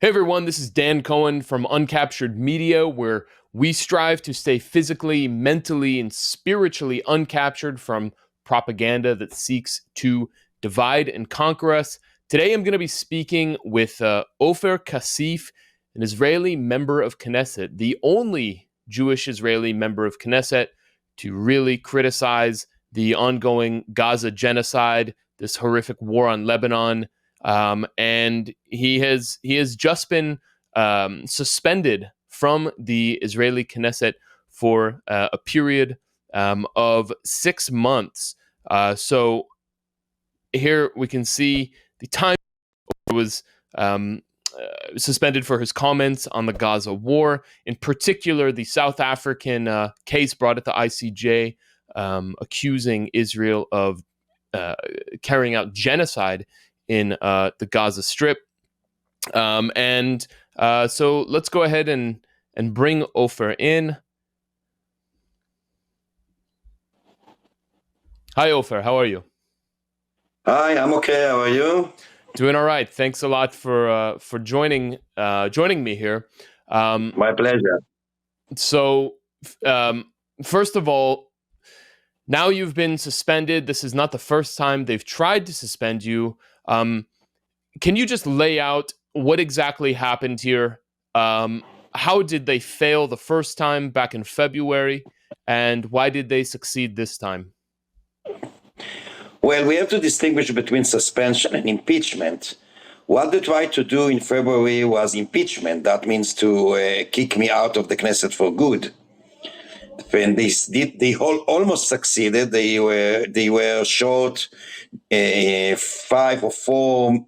Hey everyone, this is Dan Cohen from Uncaptured Media, where we strive to stay physically, mentally, and spiritually uncaptured from propaganda that seeks to divide and conquer us. Today I'm going to be speaking with Ofer Cassif, an Israeli member of Knesset, the only Jewish Israeli member of Knesset to really criticize the ongoing Gaza genocide, this horrific war on Lebanon. And he has just been suspended from the Israeli Knesset for a period of 6 months. So here we can see the time was suspended for his comments on the Gaza war, in particular the South African case brought at the ICJ accusing Israel of carrying out genocide in the Gaza Strip. So let's go ahead and bring Ofer in. Hi, Ofer. How are you? Hi, I'm okay. How are you? Doing all right. Thanks a lot for joining me here. My pleasure. So, first of all, now you've been suspended. This is not the first time they've tried to suspend you. Can you just lay out what exactly happened here? How did they fail the first time back in February, and why did they succeed this time? Well, we have to distinguish between suspension and impeachment. What they tried to do in February was impeachment. That means to kick me out of the Knesset for good. When they almost succeeded. They were short 5 or 4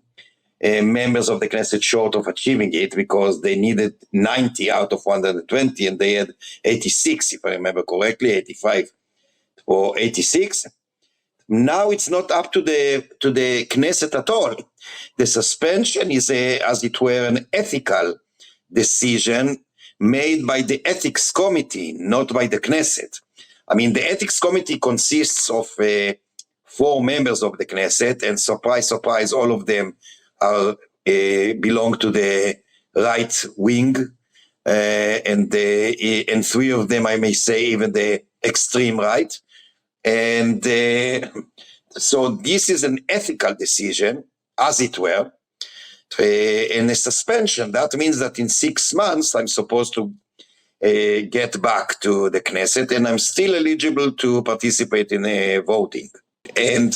members of the Knesset short of achieving it, because they needed 90 out of 120, and they had 86, if I remember correctly, 85 or 86. Now it's not up to the Knesset at all. The suspension is as it were, an ethical decision made by the Ethics Committee, not by the Knesset. I mean, the Ethics Committee consists of 4 members of the Knesset, and surprise, surprise, all of them are belong to the right wing, and 3 of them, I may say, even the extreme right. And so this is an ethical decision, as it were, and a suspension. That means that in 6 months, I'm supposed to get back to the Knesset, and I'm still eligible to participate in voting. And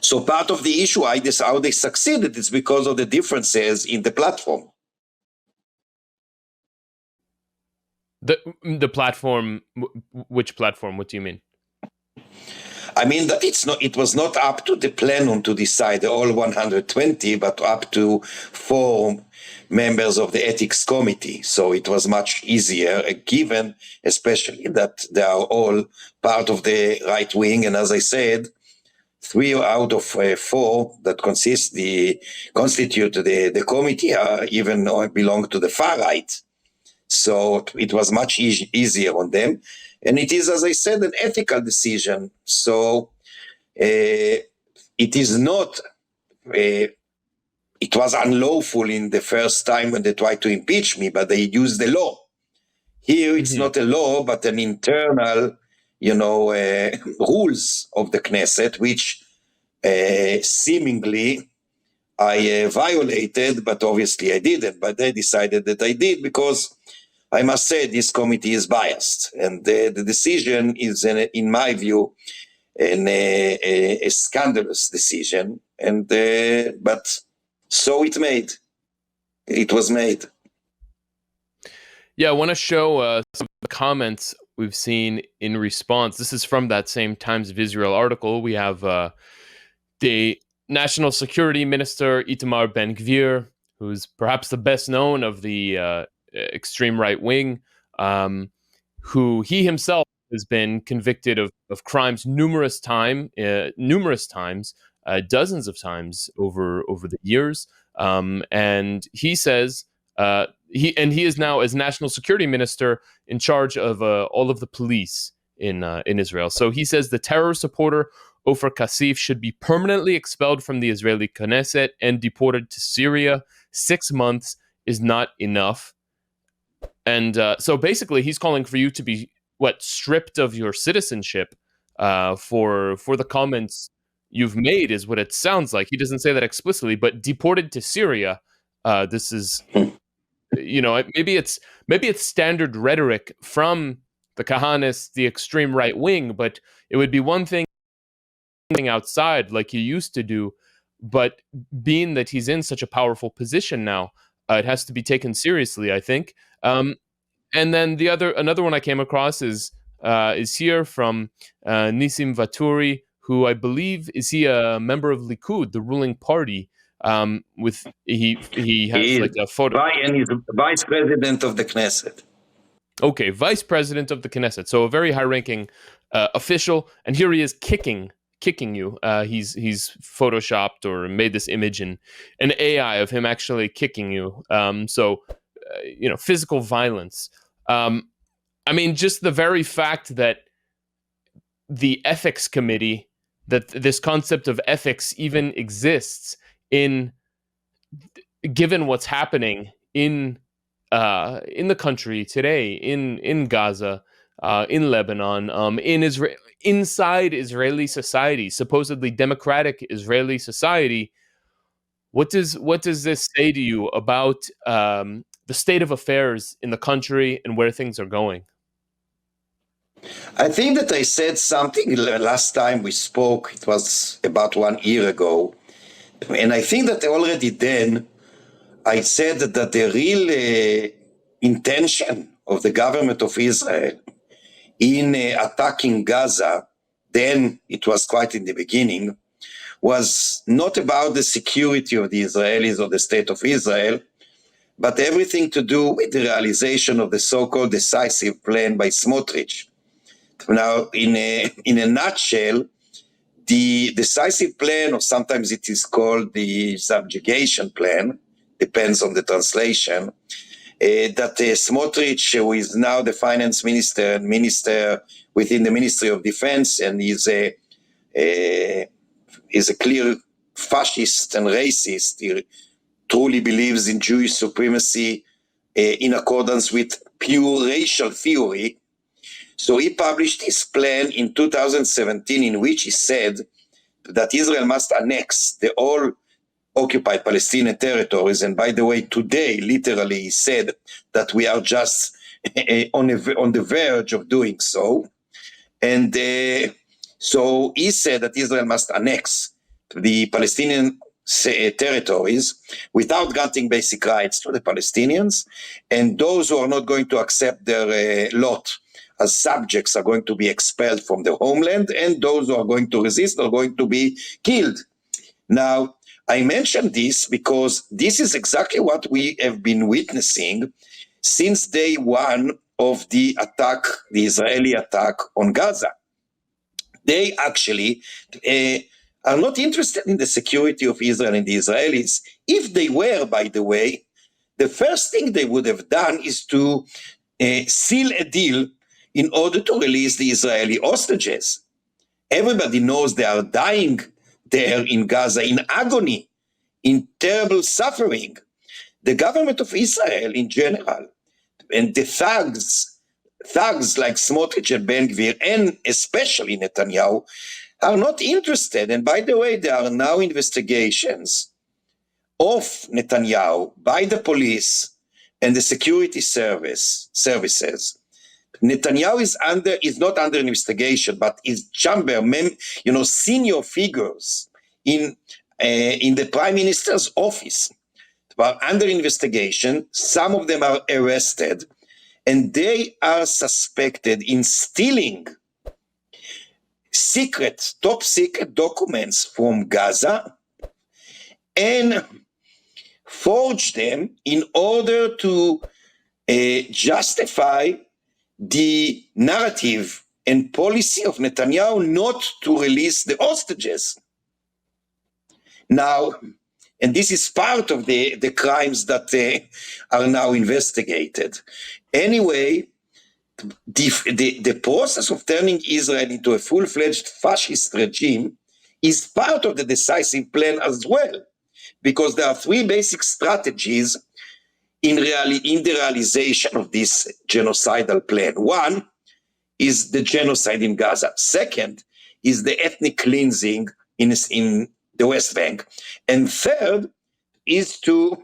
so part of the issue, how they succeeded, is because of the differences in the platform. The platform, which platform? What do you mean? I mean that it was not up to the plenum to decide all 120, but up to 4 members of the ethics committee. So it was much easier, given especially that they are all part of the right wing. And as I said, 3 out of 4 that constitute the committee even belong to the far right. So it was much easier on them. And it is, as I said, an ethical decision. So it is not, it was unlawful in the first time when they tried to impeach me, but they used the law. Here it's not a law, but an internal, rules of the Knesset, which seemingly I violated, but obviously I didn't. But they decided that I did, because I must say this committee is biased, and the decision is, in my view, a scandalous decision. And but so it was made. Yeah, I want to show some of the comments we've seen in response. This is from that same Times of Israel article. We have the National Security Minister Itamar Ben-Gvir, who's perhaps the best known of the extreme right wing, who he himself has been convicted of crimes numerous times, dozens of times over the years, and he says he is now, as national security minister, in charge of all of the police in Israel. So he says the terror supporter Ofer Cassif should be permanently expelled from the Israeli Knesset and deported to Syria. 6 months is not enough. And so basically, he's calling for you to be stripped of your citizenship for the comments you've made, is what it sounds like. He doesn't say that explicitly, but deported to Syria. This is, maybe it's standard rhetoric from the Kahanists, the extreme right wing, but it would be one thing outside like you used to do, but being that he's in such a powerful position now, it has to be taken seriously, I think. And then another one I came across is here from Nissim Vaturi, who I believe is he a member of Likud, the ruling party. With he has like a photo, and he's vice president of the Knesset. Okay, vice president of the Knesset, so a very high-ranking official, and here he is kicking you. He's photoshopped or made this image in an AI of him actually kicking you. Physical violence. I mean, just the very fact that the ethics committee, that this concept of ethics even exists given what's happening in the country today, in Gaza, in Lebanon, in Israel, inside Israeli society, supposedly democratic Israeli society. What does this say to you about the state of affairs in the country and where things are going? I think that I said something last time we spoke. It was about 1 year ago, and I think that already then I said that the real intention of the government of Israel in attacking Gaza, then it was quite in the beginning, was not about the security of the Israelis or the state of Israel, but everything to do with the realization of the so-called decisive plan by Smotrich. Now, in a nutshell, the decisive plan, or sometimes it is called the subjugation plan, depends on the translation, that Smotrich, who is now the finance minister and minister within the Ministry of Defense, and is a clear fascist and racist. He truly believes in Jewish supremacy in accordance with pure racial theory. So he published his plan in 2017, in which he said that Israel must annex the all occupied Palestinian territories. And by the way, today, literally, he said that we are just on the verge of doing so. And so he said that Israel must annex the Palestinian territories without granting basic rights to the Palestinians. And those who are not going to accept their lot as subjects are going to be expelled from their homeland, and those who are going to resist are going to be killed. Now, I mention this because this is exactly what we have been witnessing since day one of the attack, the Israeli attack on Gaza. They actually are not interested in the security of Israel and the Israelis. If they were, by the way, the first thing they would have done is to seal a deal in order to release the Israeli hostages. Everybody knows they are dying there in Gaza in agony, in terrible suffering. The government of Israel in general, and the thugs like Smotrich and Ben Gvir, and especially Netanyahu, are not interested. And by the way, there are now investigations of Netanyahu by the police and the security services. Netanyahu is not under investigation, but his chamber, senior figures in the prime minister's office are under investigation. Some of them are arrested, and they are suspected in stealing top secret documents from Gaza and forge them in order to justify the narrative and policy of Netanyahu not to release the hostages. Now, and this is part of the crimes that are now investigated. Anyway, the process of turning Israel into a full-fledged fascist regime is part of the decisive plan as well. because there are three basic strategies in the realization of this genocidal plan. One is the genocide in Gaza. Second is the ethnic cleansing in the West Bank. And third is to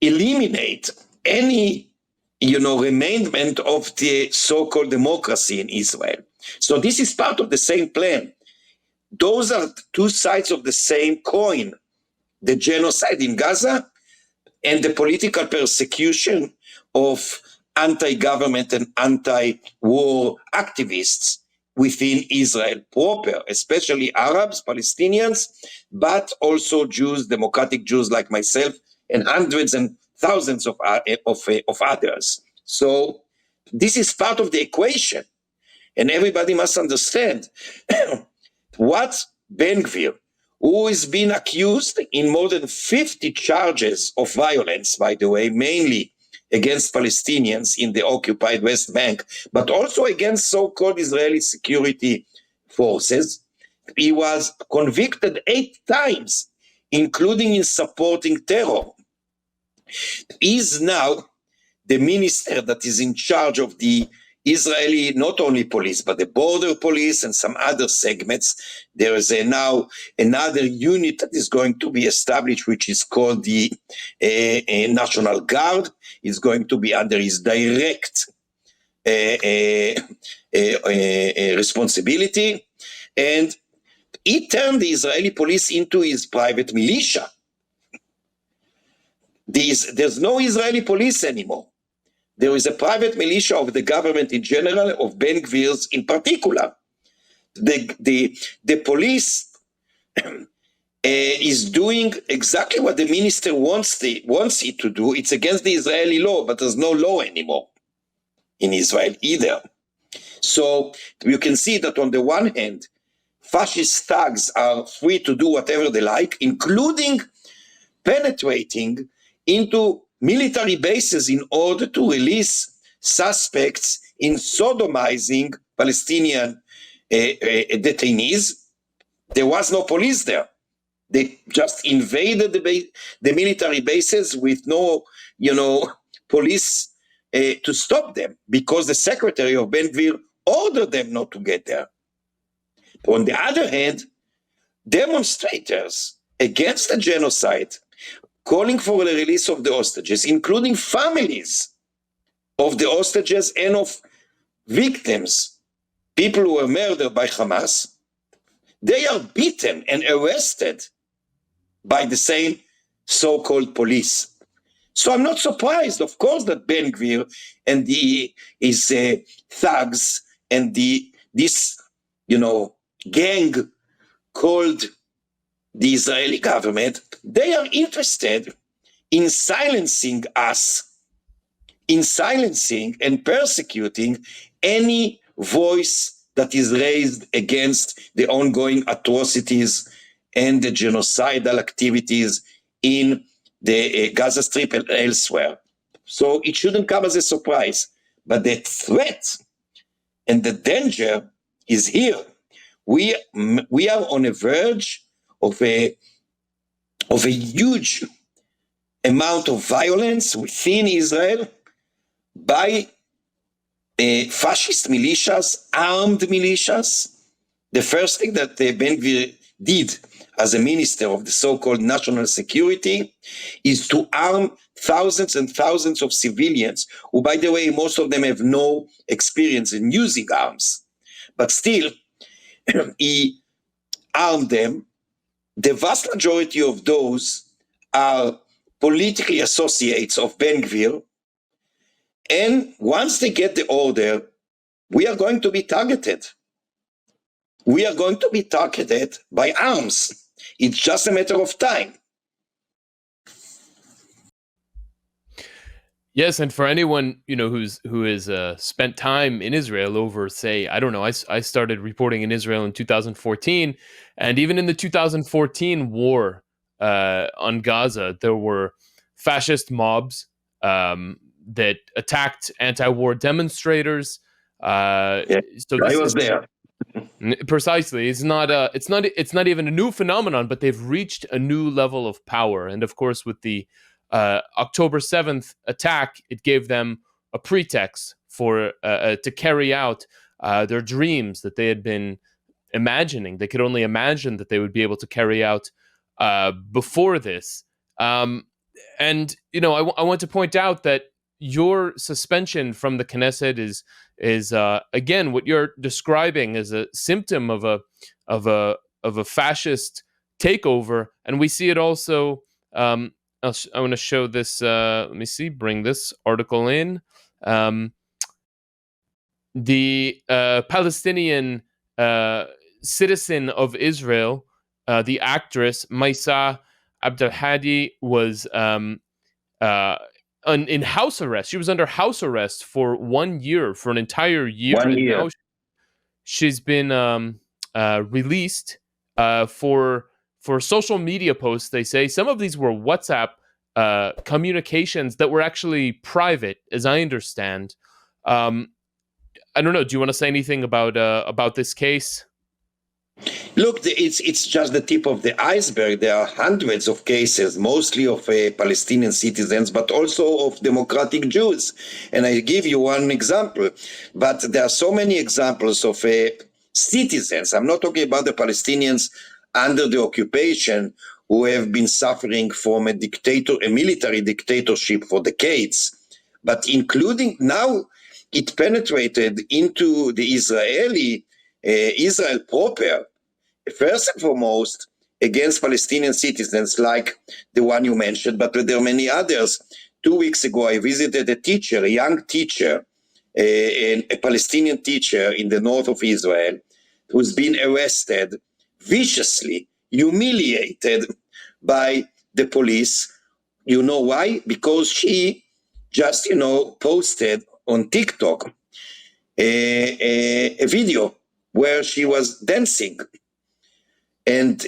eliminate any remaindment of the so-called democracy in Israel. So this is part of the same plan. Those are two sides of the same coin, the genocide in Gaza and the political persecution of anti-government and anti-war activists within Israel proper, especially Arabs, Palestinians, but also Jews, democratic Jews like myself, and hundreds and thousands of others. So this is part of the equation, and everybody must understand what Ben Gvir, who is being accused in more than 50 charges of violence, by the way, mainly against Palestinians in the occupied West Bank, but also against so-called Israeli security forces. He was convicted 8 times, including in supporting terror. He is now the minister that is in charge of the Israeli, not only police, but the border police and some other segments. There is now another unit that is going to be established, which is called the National Guard. It's going to be under his direct responsibility. And he turned the Israeli police into his private militia. There's no Israeli police anymore. There is a private militia of the government in general, of Ben Gvir's in particular. The police is doing exactly what the minister wants it to do. It's against the Israeli law, but there's no law anymore in Israel either. So you can see that on the one hand, fascist thugs are free to do whatever they like, including penetrating into military bases in order to release suspects in sodomizing Palestinian detainees. There was no police there. They just invaded the military bases with no, police to stop them, because the secretary of Ben Gvir ordered them not to get there. On the other hand, demonstrators against the genocide, calling for the release of the hostages, including families of the hostages and of victims, people who were murdered by Hamas, they are beaten and arrested by the same so-called police. So I'm not surprised, of course, that Ben Gvir and his thugs and this gang called the Israeli government, they are interested in silencing us, in silencing and persecuting any voice that is raised against the ongoing atrocities and the genocidal activities in the Gaza Strip and elsewhere. So it shouldn't come as a surprise. But the threat and the danger is here. We are on a verge of a huge amount of violence within Israel by fascist militias, armed militias. The first thing that Ben Gvir did as a minister of the so-called national security is to arm thousands and thousands of civilians, who, by the way, most of them have no experience in using arms. But still, he armed them. The vast majority of those are politically associates of Ben Gvir. And once they get the order, we are going to be targeted. We are going to be targeted by arms. It's just a matter of time. Yes, and for anyone who has spent time in Israel over, say, I don't know, I started reporting in Israel in 2014, and even in the 2014 war on Gaza, there were fascist mobs that attacked anti-war demonstrators. So I was there. Precisely. It's not even a new phenomenon, but they've reached a new level of power. And of course, with the October 7th attack, it gave them a pretext for to carry out their dreams that they had been imagining. They could only imagine that they would be able to carry out before this. And I want to point out that your suspension from the Knesset is again what you're describing as a symptom of a fascist takeover, and we see it also. I want to show this. Let me see. Bring this article in. The Palestinian citizen of Israel, the actress Maisa Abdelhadi, was in house arrest. She was under house arrest for 1 year, for an entire year. 1 and year. now she's been released for social media posts. They say some of these were WhatsApp communications that were actually private, as I understand. I don't know. Do you want to say anything about this case? Look, it's just the tip of the iceberg. There are hundreds of cases, mostly of Palestinian citizens, but also of democratic Jews. And I give you one example, but there are so many examples of citizens. I'm not talking about the Palestinians under the occupation who have been suffering from a military dictatorship for decades, but including now it penetrated into the Israel proper, first and foremost, against Palestinian citizens like the one you mentioned, but there are many others. 2 weeks ago, I visited a young teacher, a Palestinian teacher in the north of Israel, who's been arrested, viciously humiliated by the police. You know why? Because she just, posted on TikTok a video where she was dancing, and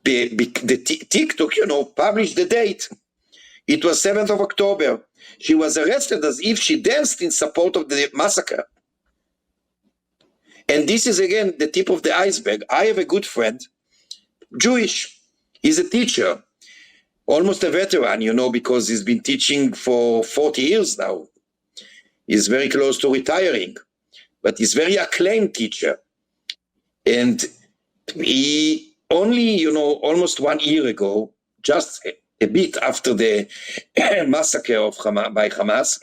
the TikTok, published the date. It was 7th of October. She was arrested as if she danced in support of the massacre. And this is, again, the tip of the iceberg. I have a good friend, Jewish. He's a teacher, almost a veteran, because he's been teaching for 40 years now. He's very close to retiring, but he's a very acclaimed teacher. And he only, almost 1 year ago, just a bit after the massacre by Hamas,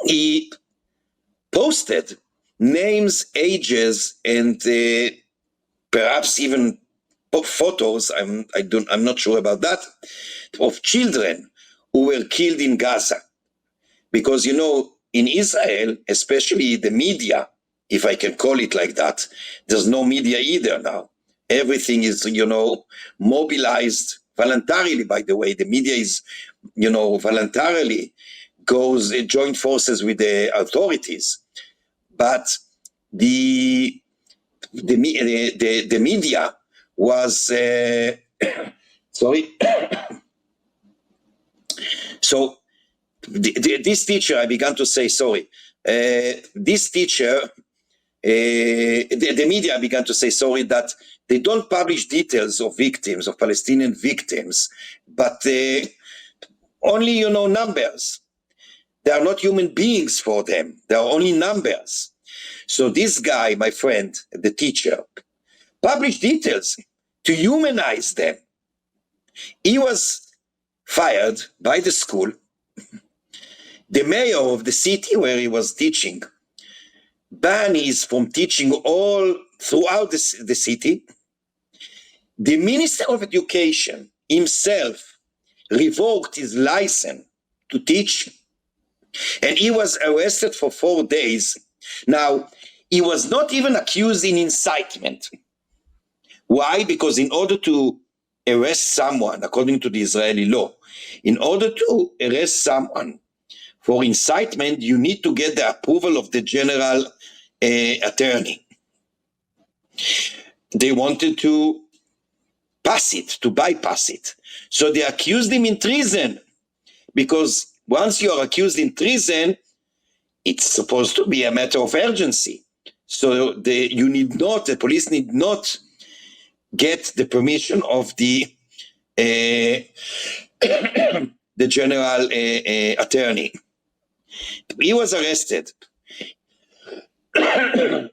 he posted names, ages, and perhaps even photos, I'm not sure about that, of children who were killed in Gaza. Because, in Israel, especially the media, if I can call it like that, there's no media either now. Everything is, mobilized voluntarily, by the way. The media is, voluntarily joint forces with the authorities. But the media was, sorry. So this teacher, I began to say, sorry, this teacher, the media began to say, sorry, that they don't publish details of victims, of Palestinian victims, but only, numbers. They are not human beings for them. They are only numbers. So this guy, my friend, the teacher, published details to humanize them. He was fired by the school. The mayor of the city where he was teaching banned him from teaching all throughout the city. The Minister of Education himself revoked his license to teach, and he was arrested for 4 days. Now, he was not even accused in incitement. Why? Because in order to arrest someone, according to the Israeli law, in order to arrest someone for incitement, you need to get the approval of the general attorney. They wanted to bypass it. So they accused him in treason, because once you are accused in treason, it's supposed to be a matter of urgency. So the police need not get the permission of the general attorney. He was arrested.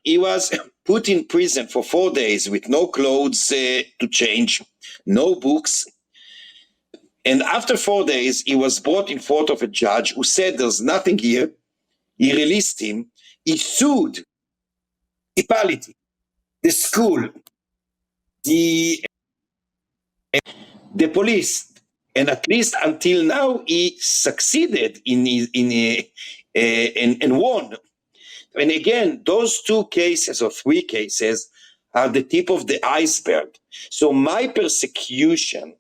He was put in prison for 4 days with no clothes to change, no books. And after 4 days, he was brought in front of a judge who said there's nothing here. He released him. He sued the municipality, the school, the police. And at least until now, he succeeded in won. And again, those 2 cases or 3 cases are the tip of the iceberg. So my persecution,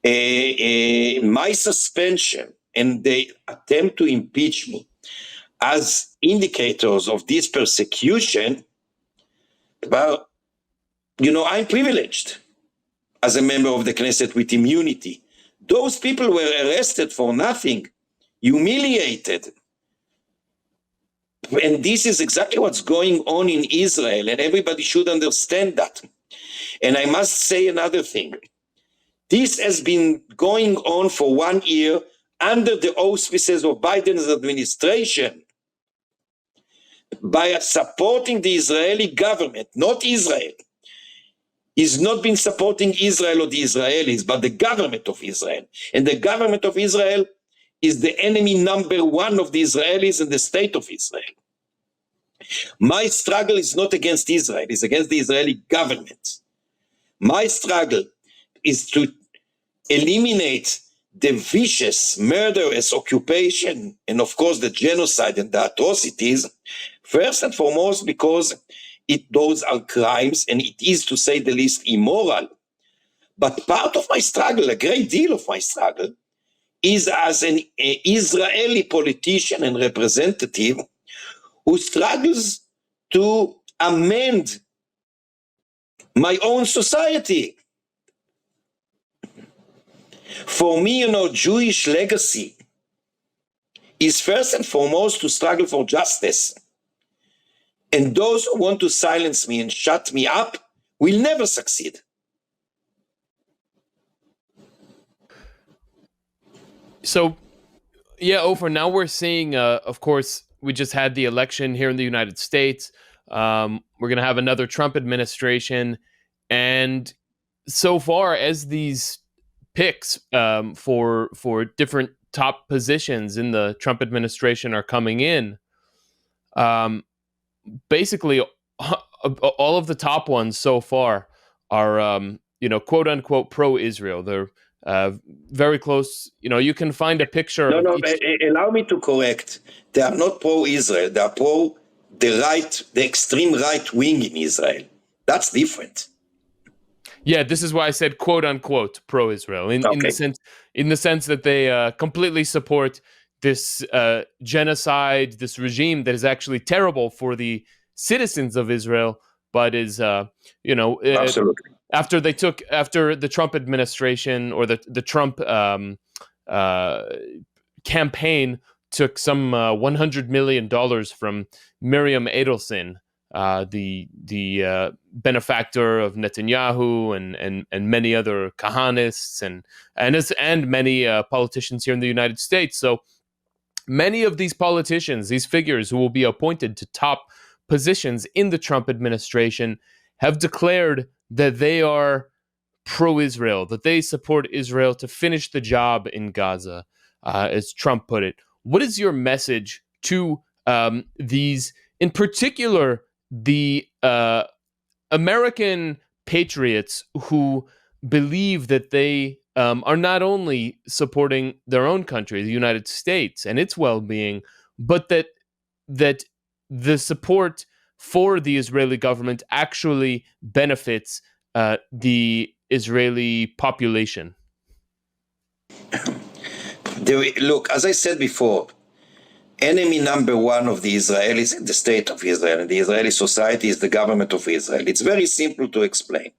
my suspension, and the attempt to impeach me as indicators of this persecution, well, I'm privileged as a member of the Knesset with immunity. Those people were arrested for nothing, humiliated. And this is exactly what's going on in Israel, and everybody should understand that. And I must say another thing. This has been going on for 1 year under the auspices of Biden's administration by supporting the Israeli government, not Israel. He's not been supporting Israel or the Israelis, but the government of Israel. And the government of Israel is the enemy number 1 of the Israelis and the state of Israel. My struggle is not against Israel, it's against the Israeli government. My struggle is to eliminate the vicious, murderous occupation, and of course the genocide and the atrocities, first and foremost because those are crimes, and it is, to say the least, immoral. But part of my struggle, a great deal of my struggle, is as an Israeli politician and representative who struggles to amend my own society. For me, Jewish legacy is first and foremost to struggle for justice. And those who want to silence me and shut me up will never succeed. So, yeah, Ofer, now we're seeing, of course, we just had the election here in the United States. We're going to have another Trump administration. And so far as these picks for different top positions in the Trump administration are coming in, basically all of the top ones so far are, quote unquote, pro-Israel. They're very close. You can find a picture. Allow me to correct. They are not pro-Israel. They are pro the extreme right wing in Israel. That's different. Yeah, this is why I said "quote unquote" pro-Israel in the sense that they completely support this genocide, this regime that is actually terrible for the citizens of Israel, but is absolutely. After the Trump administration or the Trump campaign took some $100 million from Miriam Edelson, the benefactor of Netanyahu and many other Kahanists and many politicians here in the United States. So many of these politicians, these figures who will be appointed to top positions in the Trump administration, have declared that they are pro-Israel, that they support Israel to finish the job in Gaza, as Trump put it. What is your message to these, in particular, the American patriots who believe that they are not only supporting their own country, the United States, and its well-being, but that the support for the Israeli government actually benefits the Israeli population? Look, as I said before, enemy number 1 of the Israelis is the state of Israel, and the Israeli society is the government of Israel. It's very simple to explain.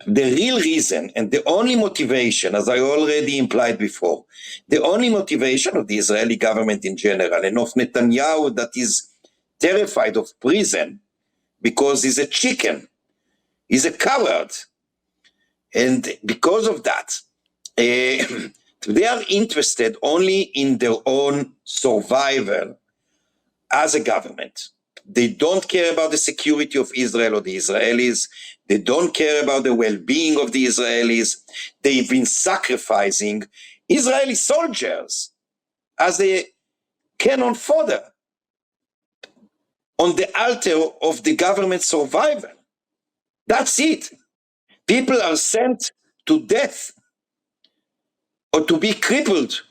The real reason and the only motivation, as I already implied before, the only motivation of the Israeli government in general and of Netanyahu that is terrified of prison because he's a chicken. He's a coward. And because of that, they are interested only in their own survival as a government. They don't care about the security of Israel or the Israelis. They don't care about the well-being of the Israelis. They've been sacrificing Israeli soldiers as a cannon fodder on the altar of the government survival. That's it. People are sent to death, or to be crippled,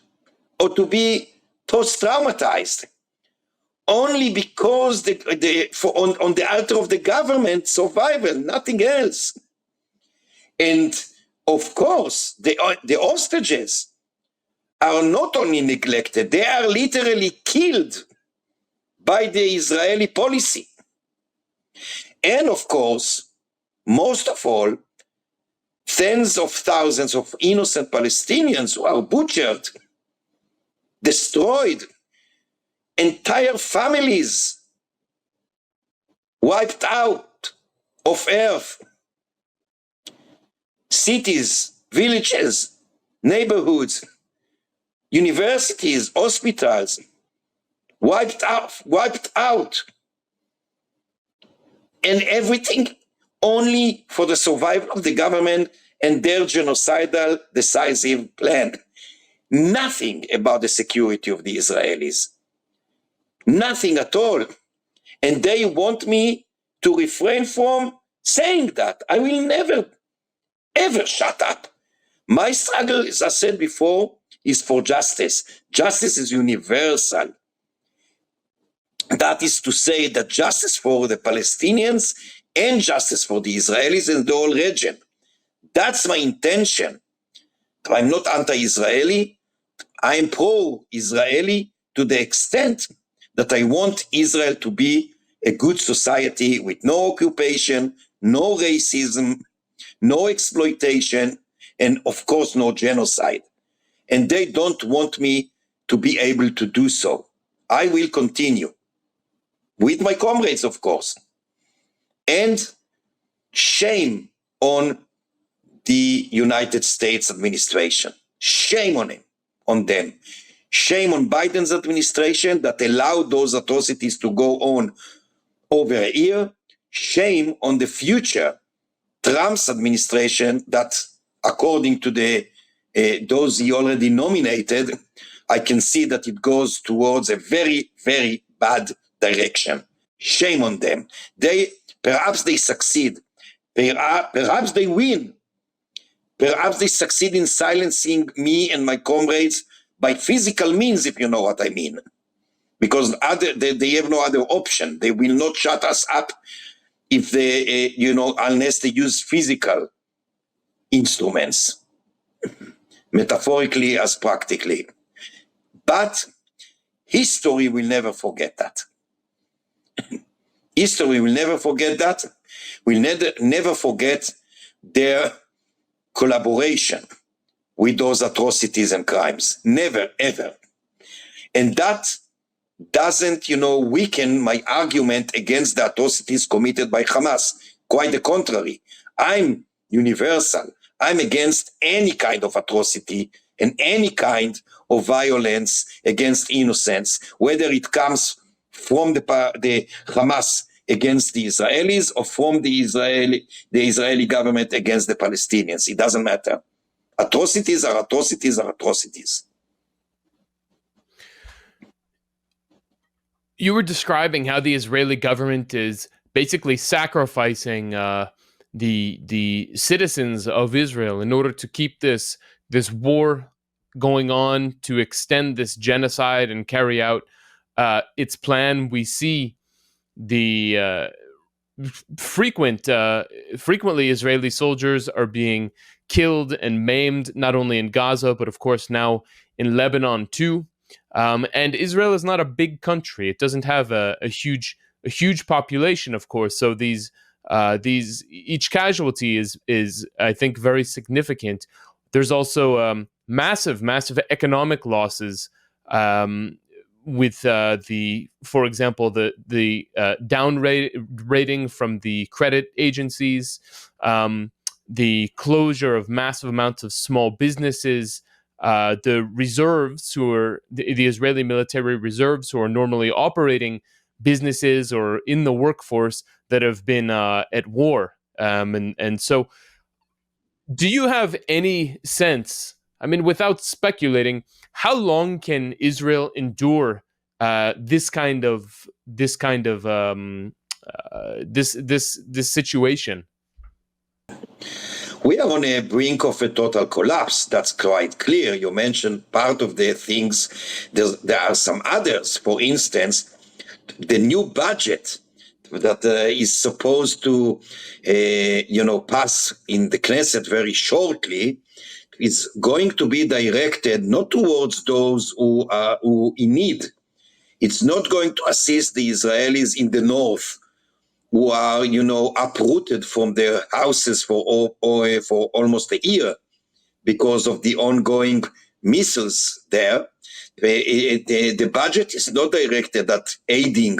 or to be post-traumatized, only because on the altar of the government survival, nothing else. And of course, the hostages are not only neglected, they are literally killed by the Israeli policy. And of course, most of all, tens of thousands of innocent Palestinians who are butchered, destroyed, entire families wiped out of earth, cities, villages, neighborhoods, universities, hospitals, wiped out, and everything only for the survival of the government and their genocidal decisive plan. Nothing about the security of the Israelis. Nothing at all. And they want me to refrain from saying that. I will never, ever shut up. My struggle, as I said before, is for justice. Justice is universal. That is to say that justice for the Palestinians and justice for the Israelis and the whole region. That's my intention. I'm not anti-Israeli. I am pro-Israeli to the extent that I want Israel to be a good society with no occupation, no racism, no exploitation, and of course no genocide. And they don't want me to be able to do so. I will continue with my comrades, of course. And shame on the United States administration. Shame on them. Shame on Biden's administration that allowed those atrocities to go on over a year. Shame on the future Trump's administration that, according to those he already nominated, I can see that it goes towards a very, very bad direction. Shame on them. Perhaps they succeed. Perhaps they win. Perhaps they succeed in silencing me and my comrades by physical means, if you know what I mean. Because they have no other option. They will not shut us up if they, unless they use physical instruments, metaphorically as practically. But history will never forget that. History will never forget that. Will never forget their collaboration with those atrocities and crimes. Never, ever. And that doesn't, weaken my argument against the atrocities committed by Hamas. Quite the contrary. I'm universal. I'm against any kind of atrocity and any kind of violence against innocents, whether it comes from the Hamas against the Israelis or from the Israeli government against the Palestinians. It doesn't matter. Atrocities are atrocities are atrocities. You were describing how the Israeli government is basically sacrificing the citizens of Israel in order to keep this war going on, to extend this genocide and carry out its plan. We see the frequently Israeli soldiers are being killed and maimed, not only in Gaza, but of course now in Lebanon too. And Israel is not a big country. It doesn't have a huge population, of course. So these each casualty is I think very significant. There's also massive economic losses with for example, the down rating from the credit agencies, the closure of massive amounts of small businesses, the reserves, who are the Israeli military reserves, who are normally operating businesses or in the workforce, that have been at war. And so, do you have any sense, I mean, without speculating, how long can Israel endure this situation? We are on a brink of a total collapse. That's quite clear. You mentioned part of the things. There are some others. For instance, the new budget that is supposed to, pass in the Knesset very shortly is going to be directed not towards those who in need. It's not going to assist the Israelis in the north who are, uprooted from their houses for almost a year because of the ongoing missiles there. The budget is not directed at aiding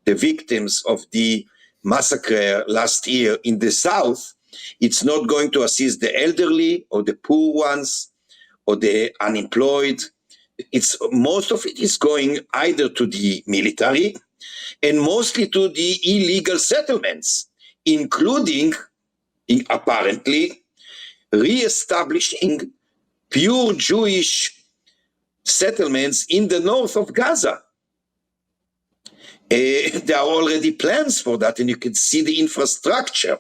the victims of the massacre last year in the south. It's not going to assist the elderly or the poor ones or the unemployed. Most of it is going either to the military and mostly to the illegal settlements, including, apparently, re-establishing pure Jewish settlements in the north of Gaza. There are already plans for that, and you can see the infrastructure.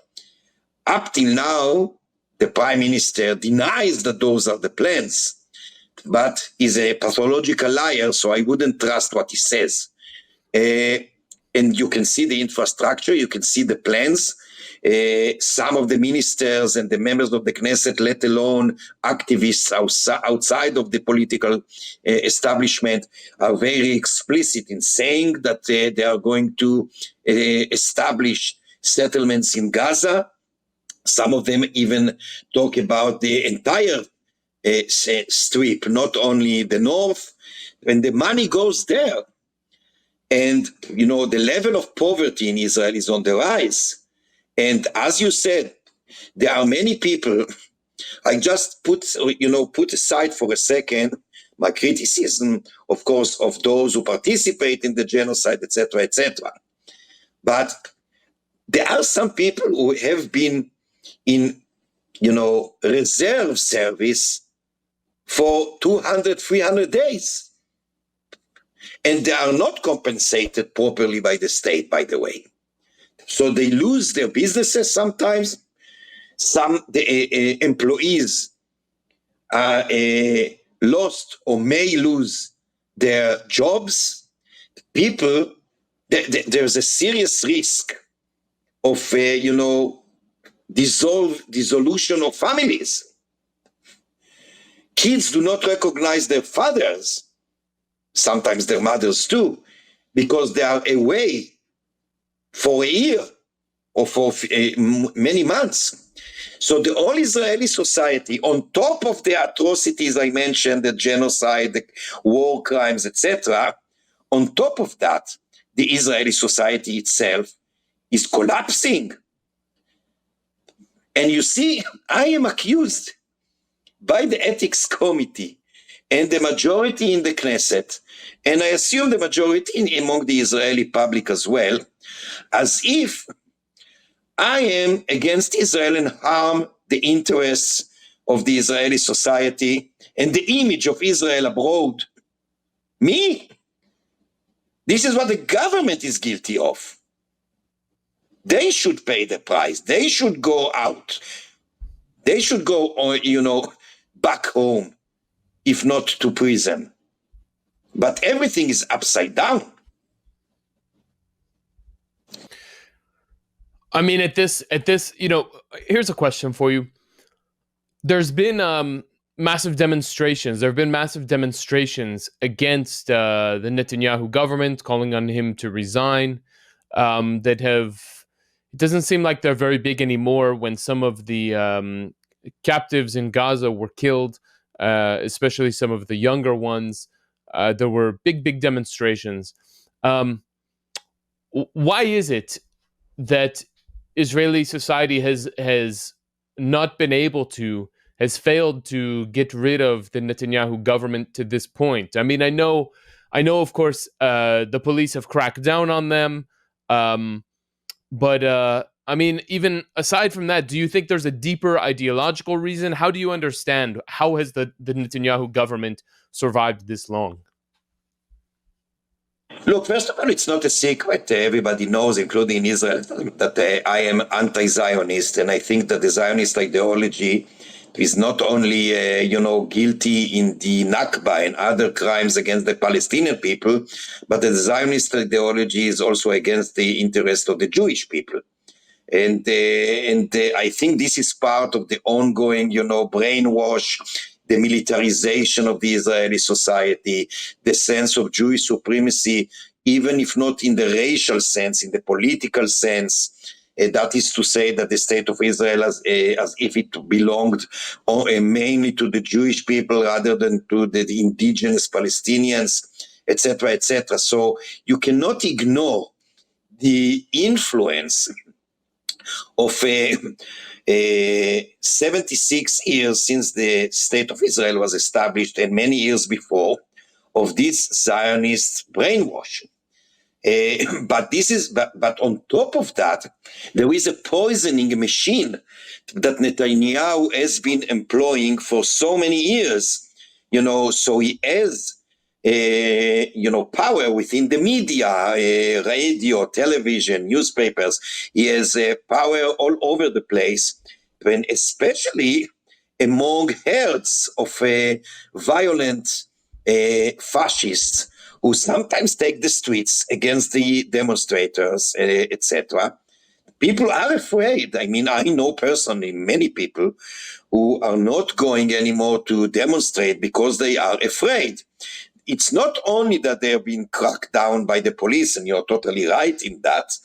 Up till now, the prime minister denies that those are the plans, but he's a pathological liar, so I wouldn't trust what he says. And you can see the infrastructure, you can see the plans. Some of the ministers and the members of the Knesset, let alone activists outside of the political establishment, are very explicit in saying that they are going to establish settlements in Gaza. Some of them even talk about the entire strip, not only the north, and the money goes there. And, the level of poverty in Israel is on the rise. And as you said, there are many people. I just put aside for a second my criticism, of course, of those who participate in the genocide, etc., etc. But there are some people who have been in, reserve service for 200, 300 days. And they are not compensated properly by the state, by the way. So they lose their businesses sometimes. Some employees are lost or may lose their jobs. People, there's a serious risk of, dissolution of families. Kids do not recognize their fathers, sometimes their mothers too, because they are away for a year or for many months. So the whole Israeli society, on top of the atrocities I mentioned, the genocide, the war crimes, etc., on top of that, the Israeli society itself is collapsing. And you see, I am accused by the Ethics Committee and the majority in the Knesset, and I assume the majority among the Israeli public as well, as if I am against Israel and harm the interests of the Israeli society and the image of Israel abroad. Me? This is what the government is guilty of. They should pay the price. They should go out. They should go, back home, if not to prison. But everything is upside down. I mean, at this, here's a question for you. There's been massive demonstrations. There have been massive demonstrations against the Netanyahu government, calling on him to resign. It doesn't seem like they're very big anymore when some of the captives in Gaza were killed, especially some of the younger ones. There were big demonstrations. Why is it that Israeli society has not been able to, has failed to get rid of the Netanyahu government to this point? I mean, I know, of course, the police have cracked down on them, but I mean, even aside from that, do you think there's a deeper ideological reason? How do you understand how has the Netanyahu government survived this long? Look, first of all, it's not a secret. Everybody knows, including in Israel, that I am anti-Zionist, and I think that the Zionist ideology is not only, guilty in the Nakba and other crimes against the Palestinian people, but the Zionist ideology is also against the interest of the Jewish people. And I think this is part of the ongoing, brainwash, the militarization of the Israeli society, the sense of Jewish supremacy, even if not in the racial sense, in the political sense. That is to say that the state of Israel, as if it belonged mainly to the Jewish people rather than to the indigenous Palestinians, etc., etc. So you cannot ignore the influence of 76 years since the state of Israel was established and many years before of this Zionist brainwash. But on top of that, there is a poisoning machine that Netanyahu has been employing for so many years. So he has power within the media, radio, television, newspapers. He has power all over the place, and especially among herds of violent fascists who sometimes take the streets against the demonstrators, etc. People are afraid. I mean, I know personally many people who are not going anymore to demonstrate because they are afraid. It's not only that they are being cracked down by the police, and you're totally right in that,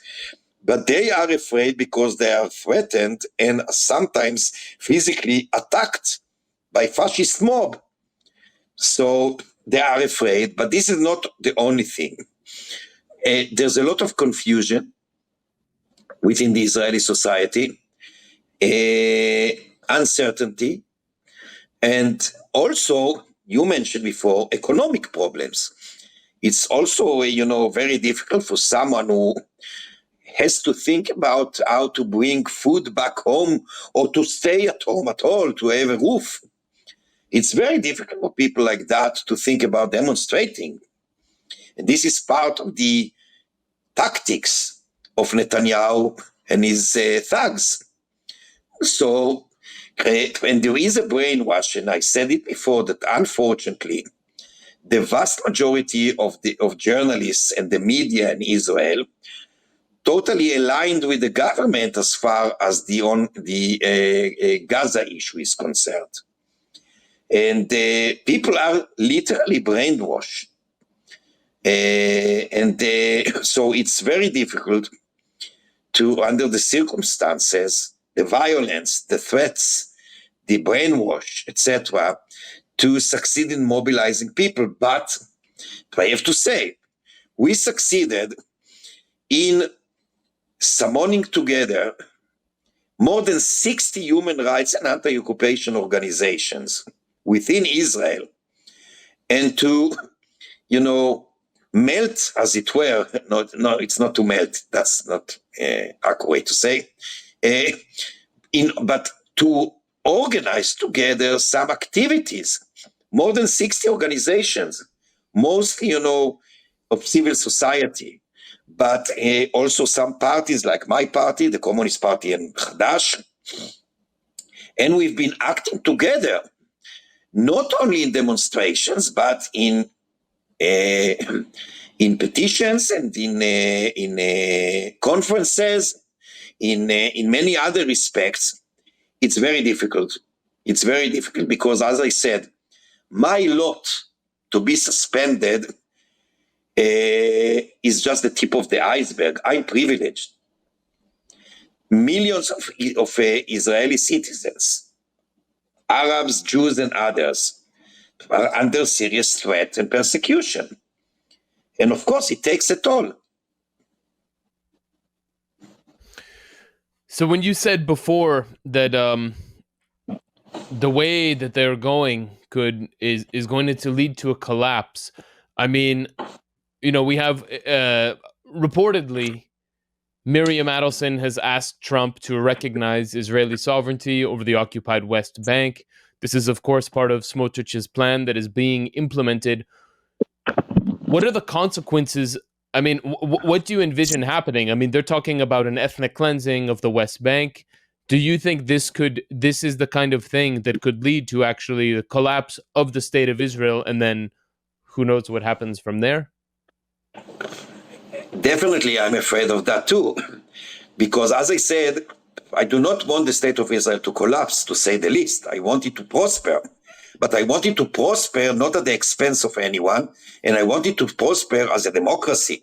but they are afraid because they are threatened and sometimes physically attacked by fascist mob. So they are afraid, but this is not the only thing. There's a lot of confusion within the Israeli society, uncertainty, and also, you mentioned before, economic problems. It's also, very difficult for someone who has to think about how to bring food back home or to stay at home at all, to have a roof. It's very difficult for people like that to think about demonstrating. And this is part of the tactics of Netanyahu and his thugs. So, and there is a brainwash, and I said it before, that unfortunately, the vast majority of journalists and the media in Israel totally aligned with the government as far as the Gaza issue is concerned. And people are literally brainwashed. So it's very difficult to, under the circumstances, the violence, the threats, the brainwash, etc., to succeed in mobilizing people. But I have to say, we succeeded in summoning together more than 60 human rights and anti-occupation organizations within Israel, and to, melt, as it were, no, it's not to melt, that's not accurate way to say, but to organize together some activities, more than 60 organizations, mostly, of civil society, but also some parties like my party, the Communist Party, and Hadash. And we've been acting together, not only in demonstrations, but in petitions and in conferences, in many other respects. It's very difficult. It's very difficult because, as I said, my lot to be suspended is just the tip of the iceberg. I'm privileged. Millions of Israeli citizens, Arabs, Jews, and others, are under serious threat and persecution. And of course, it takes a toll. So when you said before that the way that they're going is going to lead to a collapse, I mean, we have reportedly Miriam Adelson has asked Trump to recognize Israeli sovereignty over the occupied West Bank. This is, of course, part of Smotrich's plan that is being implemented. What are the consequences? I mean, what do you envision happening? I mean, they're talking about an ethnic cleansing of the West Bank. Do you think this is the kind of thing that could lead to actually the collapse of the state of Israel, and then who knows what happens from there? Definitely, I'm afraid of that too. Because as I said, I do not want the state of Israel to collapse, to say the least. I want it to prosper. But I want it to prosper not at the expense of anyone, and I want it to prosper as a democracy.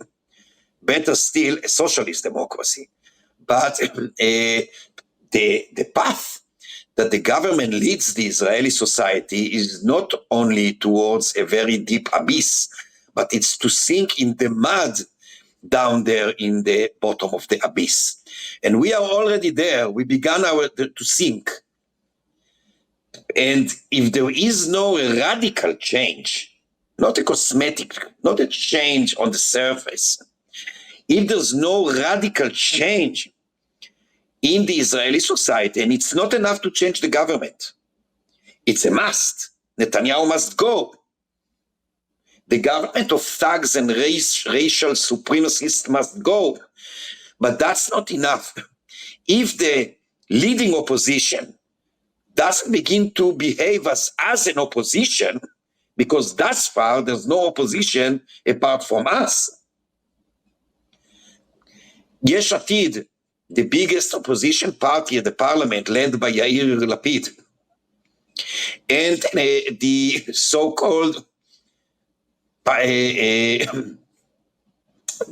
Better still, a socialist democracy. But the path that the government leads the Israeli society is not only towards a very deep abyss, but it's to sink in the mud down there in the bottom of the abyss. And we are already there. We began to sink. And if there is no radical change, not a cosmetic, not a change on the surface, if there's no radical change in the Israeli society, and it's not enough to change the government, it's a must. Netanyahu must go. The government of thugs and racial supremacists must go. But that's not enough. If the leading opposition doesn't begin to behave as an opposition, because thus far there's no opposition apart from us. Yesh Atid, the biggest opposition party at the parliament, led by Yair Lapid, and the so-called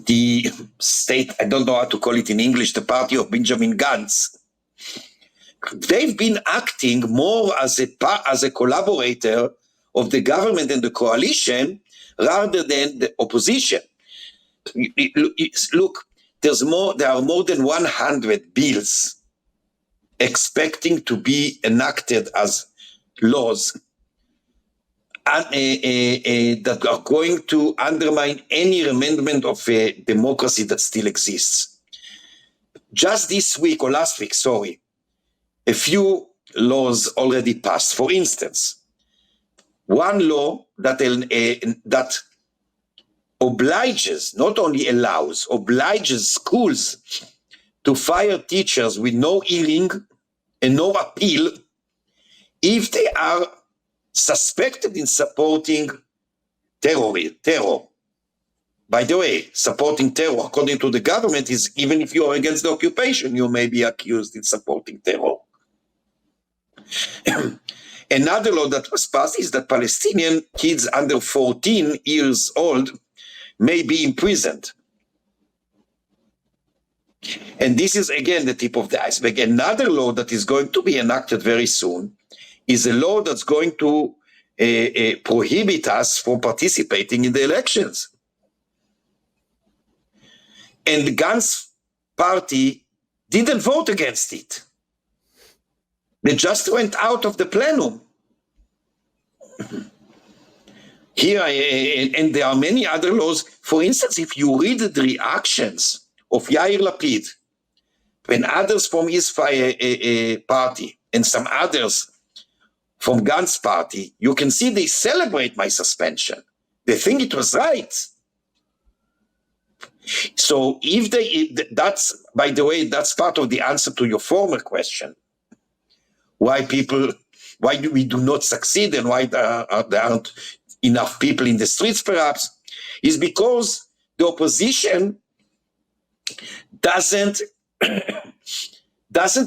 the state, I don't know how to call it in English, the party of Benjamin Gantz, they've been acting more as a collaborator of the government and the coalition rather than the opposition. Look, there are more than 100 bills expecting to be enacted as laws that are going to undermine any amendment of a democracy that still exists. Just this week, or last week, sorry, a few laws already passed. For instance, one law that obliges, not only allows, obliges schools to fire teachers with no hearing and no appeal if they are suspected in supporting terror. By the way, supporting terror, according to the government, is even if you are against the occupation, you may be accused in supporting terror. Another law that was passed is that Palestinian kids under 14 years old may be imprisoned. And this is, again, the tip of the iceberg. Another law that is going to be enacted very soon is a law that's going to prohibit us from participating in the elections. And the Gantz party didn't vote against it. They just went out of the plenum. Here, and there are many other laws. For instance, if you read the reactions of Yair Lapid and others from his party and some others from Gantz party, you can see they celebrate my suspension. They think it was right. So that's, by the way, that's part of the answer to your former question. Why do we do not succeed and why there aren't enough people in the streets perhaps, is because the opposition doesn't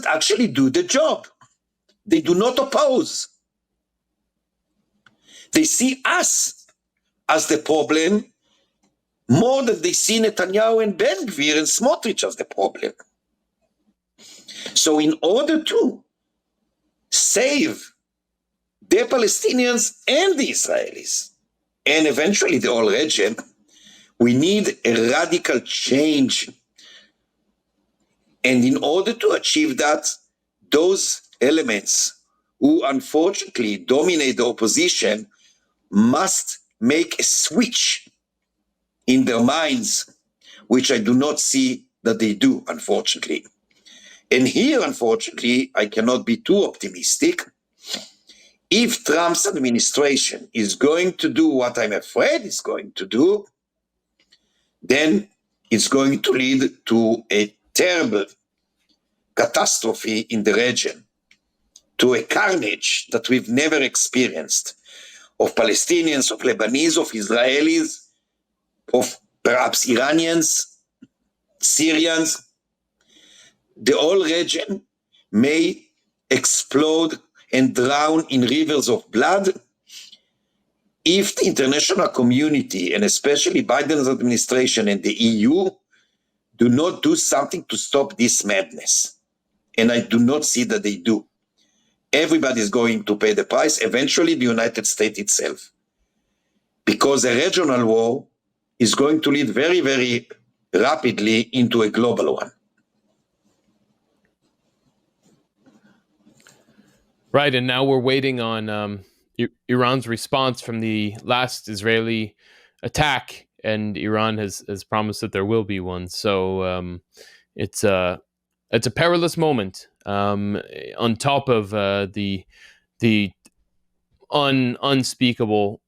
actually do the job. They do not oppose. They see us as the problem more than they see Netanyahu and Ben Gvir and Smotrich as the problem. So in order to save the Palestinians and the Israelis, and eventually the whole region, we need a radical change. And in order to achieve that, those elements who unfortunately dominate the opposition must make a switch in their minds, which I do not see that they do, unfortunately. And here, unfortunately, I cannot be too optimistic. If Trump's administration is going to do what I'm afraid it's going to do, then it's going to lead to a terrible catastrophe in the region, to a carnage that we've never experienced, of Palestinians, of Lebanese, of Israelis, of perhaps Iranians, Syrians. The whole region may explode and drown in rivers of blood if the international community, and especially Biden's administration and the EU, do not do something to stop this madness. And I do not see that they do. Everybody is going to pay the price, eventually the United States itself. Because a regional war is going to lead very, very rapidly into a global one. Right, and now we're waiting on Iran's response from the last Israeli attack, and Iran has promised that there will be one. So it's a perilous moment. On top of the unspeakable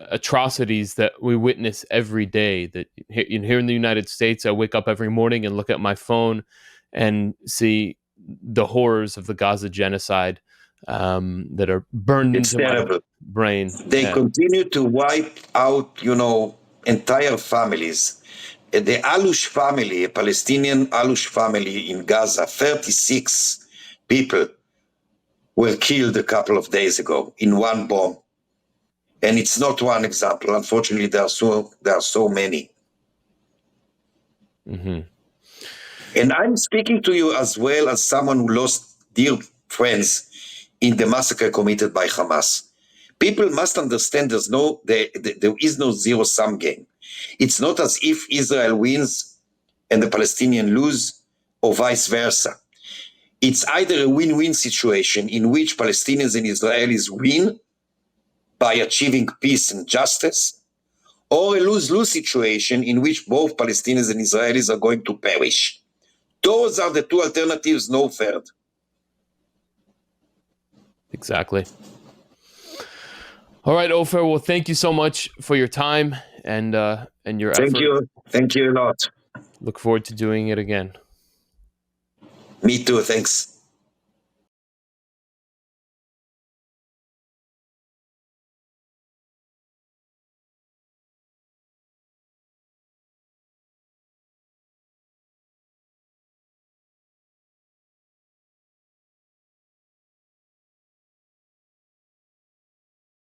atrocities that we witness every day. That here in the United States, I wake up every morning and look at my phone and see the horrors of the Gaza genocide that are burned It's into terrible. my brain. They continue to wipe out, entire families. The Alush family, a Palestinian Alush family in Gaza, 36 people were killed a couple of days ago in one bomb. And it's not one example. Unfortunately, there are so many. Mm-hmm. And I'm speaking to you as well as someone who lost dear friends in the massacre committed by Hamas. People must understand there is no zero-sum game. It's not as if Israel wins and the Palestinians lose, or vice versa. It's either a win-win situation in which Palestinians and Israelis win by achieving peace and justice, or a lose-lose situation in which both Palestinians and Israelis are going to perish. Those are the two alternatives, no third. Exactly. All right, Ofer. Well, thank you so much for your time and your effort. Thank you a lot. Look forward to doing it again. Me too. Thanks.